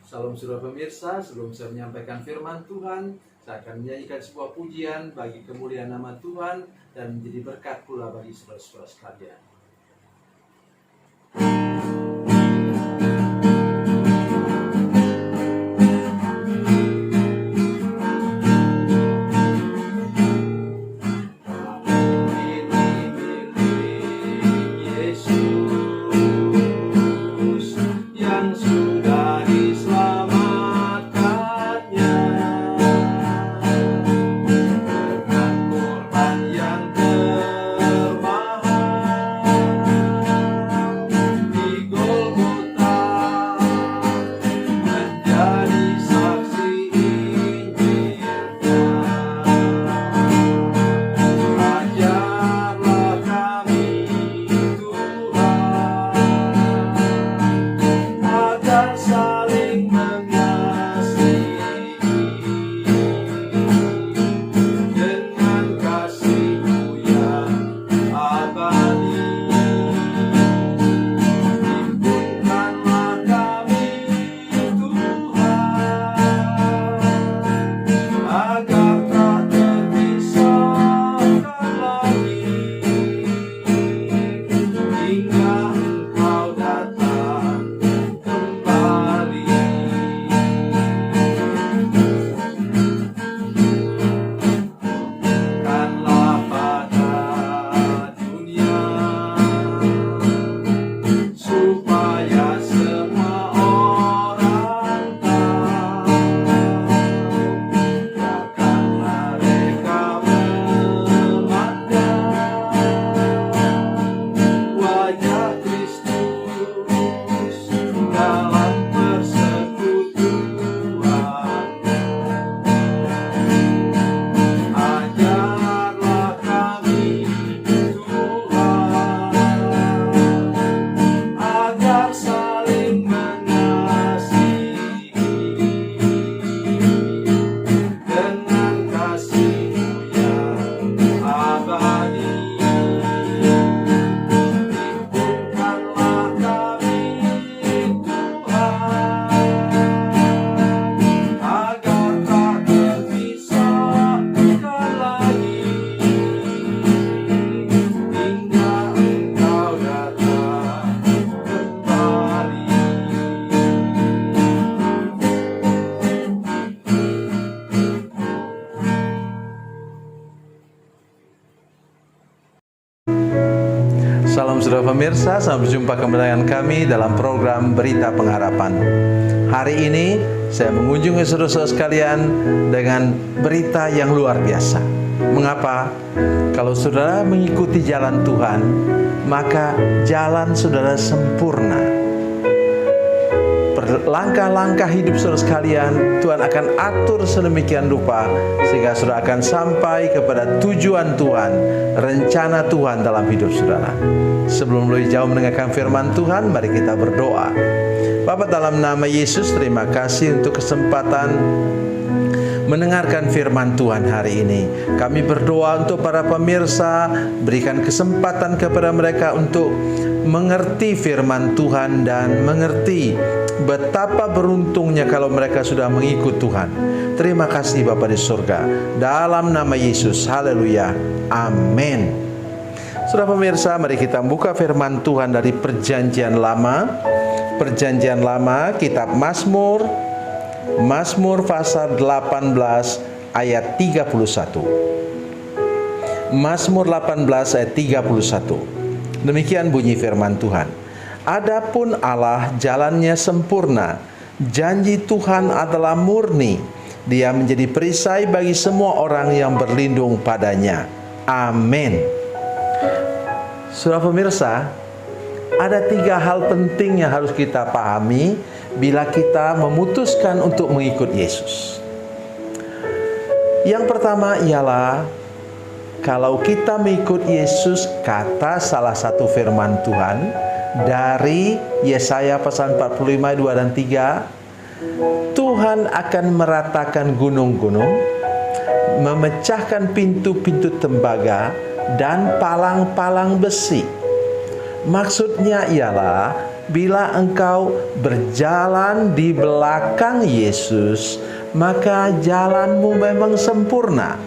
Salam saudara pemirsa, sebelum saya menyampaikan firman Tuhan, saya akan menyanyikan sebuah pujian bagi kemuliaan nama Tuhan dan menjadi berkat pula bagi saudara-saudara sekalian. Salam saudara pemirsa, selamat berjumpa kembali dengan kami dalam program Berita Pengharapan. Hari ini saya mengunjungi saudara-saudara sekalian dengan berita yang luar biasa. Mengapa? Kalau saudara mengikuti jalan Tuhan, maka jalan saudara sempurna. Langkah-langkah hidup saudara sekalian Tuhan akan atur sedemikian rupa sehingga saudara akan sampai kepada tujuan Tuhan, rencana Tuhan dalam hidup saudara. Sebelum lebih jauh mendengarkan firman Tuhan, mari kita berdoa. Bapa, dalam nama Yesus, terima kasih untuk kesempatan mendengarkan firman Tuhan hari ini. Kami berdoa untuk para pemirsa, berikan kesempatan kepada mereka untuk mengerti firman Tuhan dan mengerti betapa beruntungnya kalau mereka sudah mengikut Tuhan. Terima kasih Bapa di surga. Dalam nama Yesus, haleluya, amin. Saudara pemirsa, mari kita buka firman Tuhan dari Perjanjian Lama. Perjanjian Lama, kitab Mazmur pasal 18 ayat 31. Mazmur 18 ayat 31. Demikian bunyi firman Tuhan. Adapun Allah jalannya sempurna, janji Tuhan adalah murni. Dia menjadi perisai bagi semua orang yang berlindung padanya. Amin. Saudara pemirsa, ada 3 hal penting yang harus kita pahami bila kita memutuskan untuk mengikut Yesus. Yang pertama ialah kalau kita mengikut Yesus, kata salah satu firman Tuhan dari Yesaya pasal 45 ayat 2 dan 3, Tuhan akan meratakan gunung-gunung, memecahkan pintu-pintu tembaga dan palang-palang besi. Maksudnya ialah bila engkau berjalan di belakang Yesus, maka jalanmu memang sempurna,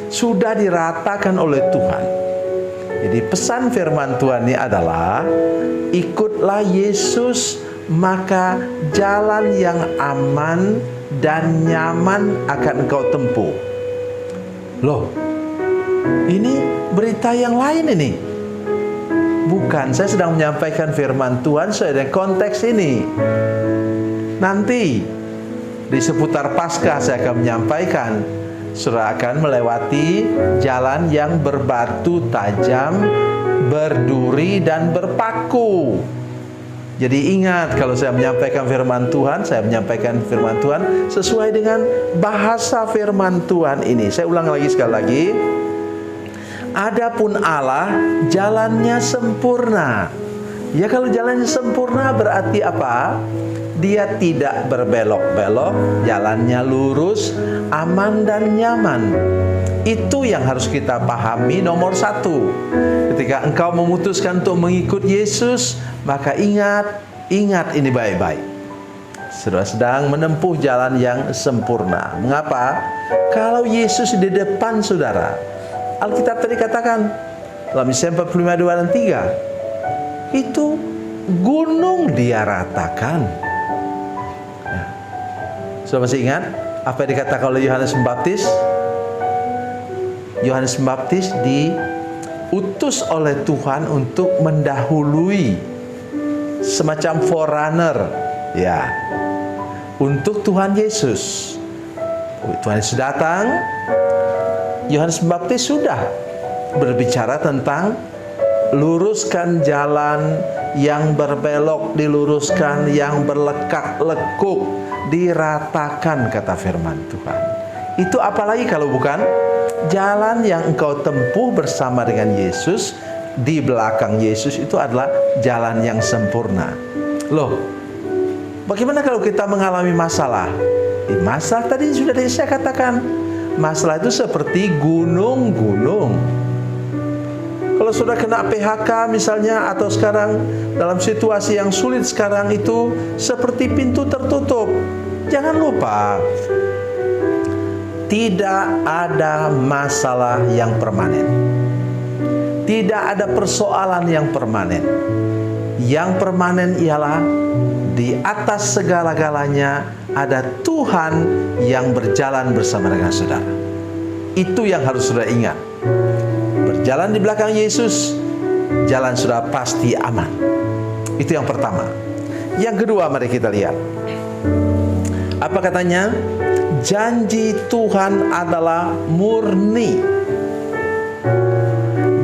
sudah diratakan oleh Tuhan. Jadi pesan firman Tuhan ini adalah, ikutlah Yesus, maka jalan yang aman dan nyaman akan engkau tempuh. Loh, ini berita yang lain ini. Bukan, saya sedang menyampaikan firman Tuhan sesuai dengan konteks ini. Nanti di seputar Paskah saya akan menyampaikan, saudara akan melewati jalan yang berbatu tajam, berduri dan berpaku. Jadi ingat, kalau saya menyampaikan firman Tuhan, saya menyampaikan firman Tuhan sesuai dengan bahasa firman Tuhan ini. Saya ulang lagi sekali lagi. Adapun Allah jalannya sempurna. Ya, kalau jalannya sempurna berarti apa? Dia tidak berbelok-belok, jalannya lurus, aman dan nyaman. Itu yang harus kita pahami nomor satu. Ketika engkau memutuskan untuk mengikut Yesus, maka ingat ini baik-baik. Saudara sedang menempuh jalan yang sempurna. Mengapa? Kalau Yesus di depan saudara, Alkitab tadi katakan dalam Yesaya 45, 2 dan 3, itu gunung dia ratakan. Ya. Saudara masih ingat apa yang dikatakan oleh Yohanes Pembaptis? Yohanes Pembaptis diutus oleh Tuhan untuk mendahului, semacam forerunner, ya, untuk Tuhan Yesus. Tuhan Yesus datang, Yohanes Pembaptis sudah berbicara tentang luruskan jalan, yang berbelok diluruskan, yang berlekak-lekuk diratakan, kata firman Tuhan. Itu apalagi kalau bukan jalan yang engkau tempuh bersama dengan Yesus, di belakang Yesus, itu adalah jalan yang sempurna. Loh, bagaimana kalau kita mengalami masalah? Masalah tadi sudah saya katakan, masalah itu seperti gunung-gunung. Kalau sudah kena PHK misalnya, atau sekarang dalam situasi yang sulit sekarang itu seperti pintu tertutup. Jangan lupa, tidak ada masalah yang permanen. Tidak ada persoalan yang permanen. Yang permanen ialah di atas segala-galanya ada Tuhan yang berjalan bersama dengan saudara. Itu yang harus saudara ingat. Berjalan di belakang Yesus, jalan saudara pasti aman. Itu yang pertama. Yang kedua, mari kita lihat. Apa katanya? Janji Tuhan adalah murni.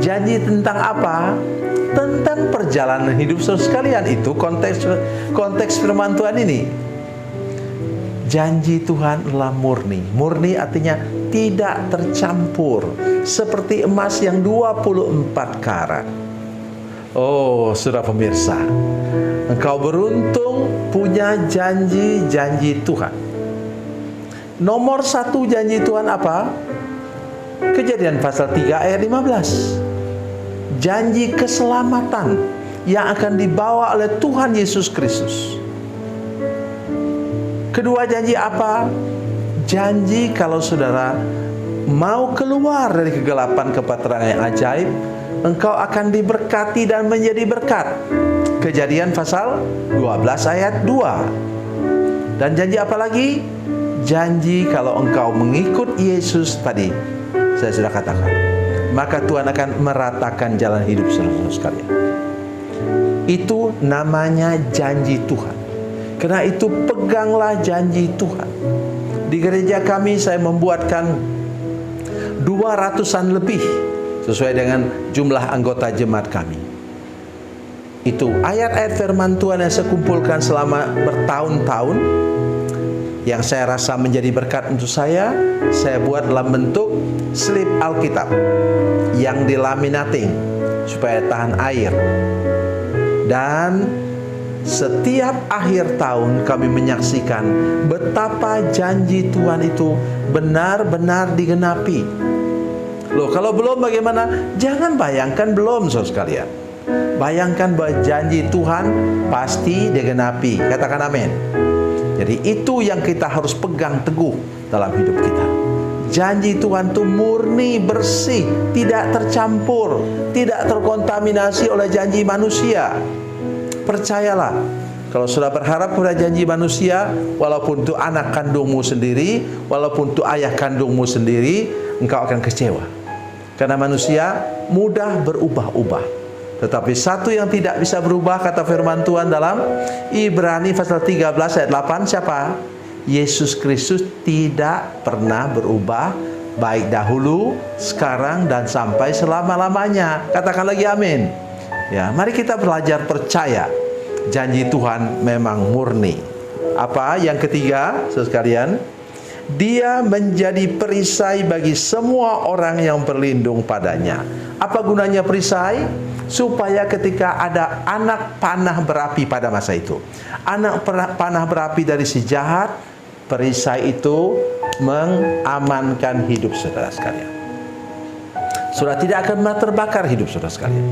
Janji tentang apa? Tentang perjalanan hidup saudara sekalian. Itu konteks firman Tuhan ini. Janji Tuhan adalah murni. Murni artinya tidak tercampur, seperti emas yang 24 karat. Oh, saudara pemirsa, engkau beruntung punya janji-janji Tuhan. Nomor satu janji Tuhan apa? Kejadian pasal 3 ayat 15. Janji keselamatan yang akan dibawa oleh Tuhan Yesus Kristus. Kedua janji apa? Janji kalau saudara mau keluar dari kegelapan kepada terang yang ajaib, engkau akan diberkati dan menjadi berkat. Kejadian pasal 12 ayat 2. Dan janji apa lagi? Janji kalau engkau mengikut Yesus tadi, saya sudah katakan, maka Tuhan akan meratakan jalan hidup saudara sekalian. Itu namanya janji Tuhan. Karena itu peganglah janji Tuhan. Di gereja kami saya membuatkan 200-an lebih sesuai dengan jumlah anggota jemaat kami. Itu ayat-ayat firman Tuhan yang saya kumpulkan selama bertahun-tahun, yang saya rasa menjadi berkat untuk saya buat dalam bentuk slip Alkitab yang dilaminating supaya tahan air. Dan setiap akhir tahun kami menyaksikan betapa janji Tuhan itu benar-benar digenapi. Loh, kalau belum bagaimana? Jangan bayangkan belum, saudara sekalian. Bayangkan bahwa janji Tuhan pasti digenapi. Katakan amin. Jadi itu yang kita harus pegang teguh dalam hidup kita. Janji Tuhan itu murni, bersih, tidak tercampur, tidak terkontaminasi oleh janji manusia. Percayalah, kalau sudah berharap pada janji manusia, walaupun itu anak kandungmu sendiri, walaupun itu ayah kandungmu sendiri, engkau akan kecewa. Karena manusia mudah berubah-ubah. Tetapi satu yang tidak bisa berubah, kata firman Tuhan dalam Ibrani pasal 13 ayat 8, siapa? Yesus Kristus tidak pernah berubah, baik dahulu, sekarang, dan sampai selama-lamanya. Katakan lagi amin. Ya, mari kita belajar percaya. Janji Tuhan memang murni. Apa yang ketiga, saudara sekalian? Dia menjadi perisai bagi semua orang yang berlindung padanya. Apa gunanya perisai? Supaya ketika ada anak panah berapi pada masa itu, anak panah berapi dari si jahat, perisai itu mengamankan hidup saudara sekalian. Sudah tidak akan terbakar hidup saudara sekalian.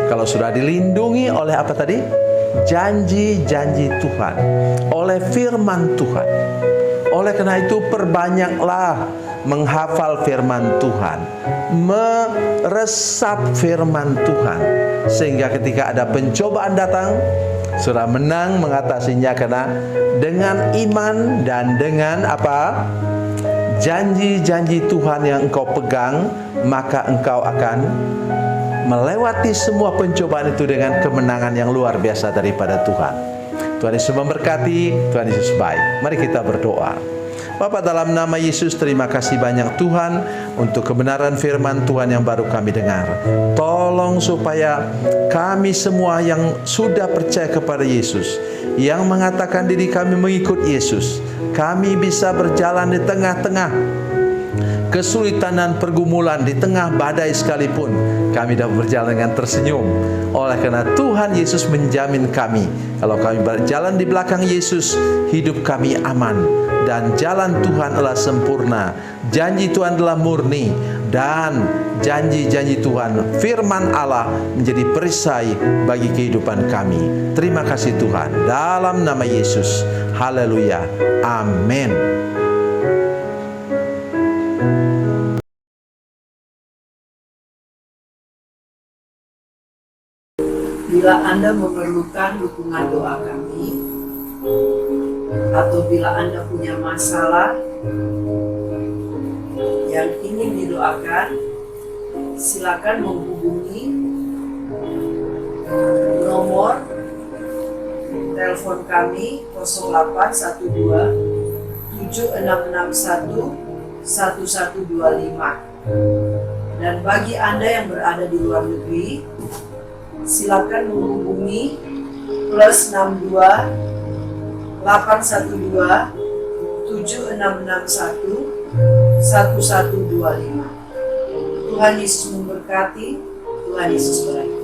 Kalau sudah dilindungi oleh apa tadi? Janji-janji Tuhan, oleh firman Tuhan. Oleh karena itu perbanyaklah menghafal firman Tuhan, meresap firman Tuhan, sehingga ketika ada pencobaan datang, sudah menang mengatasinya, karena dengan iman dan dengan apa? Janji-janji Tuhan yang engkau pegang, maka engkau akan melewati semua pencobaan itu dengan kemenangan yang luar biasa daripada Tuhan. Tuhan Yesus memberkati, Tuhan Yesus baik. Mari kita berdoa. Bapa, dalam nama Yesus, terima kasih banyak Tuhan untuk kebenaran firman Tuhan yang baru kami dengar. Tolong supaya kami semua yang sudah percaya kepada Yesus, yang mengatakan diri kami mengikut Yesus, kami bisa berjalan di tengah-tengah kesulitan dan pergumulan, di tengah badai sekalipun, kami dapat berjalan dengan tersenyum. Oleh karena Tuhan Yesus menjamin kami, kalau kami berjalan di belakang Yesus, hidup kami aman, dan jalan Tuhan adalah sempurna. Janji Tuhan adalah murni, dan janji-janji Tuhan, firman Allah, menjadi perisai bagi kehidupan kami. Terima kasih Tuhan, dalam nama Yesus. Haleluya, amin. Bila Anda memerlukan dukungan doa kami, atau bila Anda punya masalah yang ingin didoakan, silakan menghubungi nomor telepon kami 0812 7661 1125. Dan bagi Anda yang berada di luar negeri, silakan menghubungi +62 812 7661 1125. Tuhan Yesus memberkati, Tuhan Yesus berkati.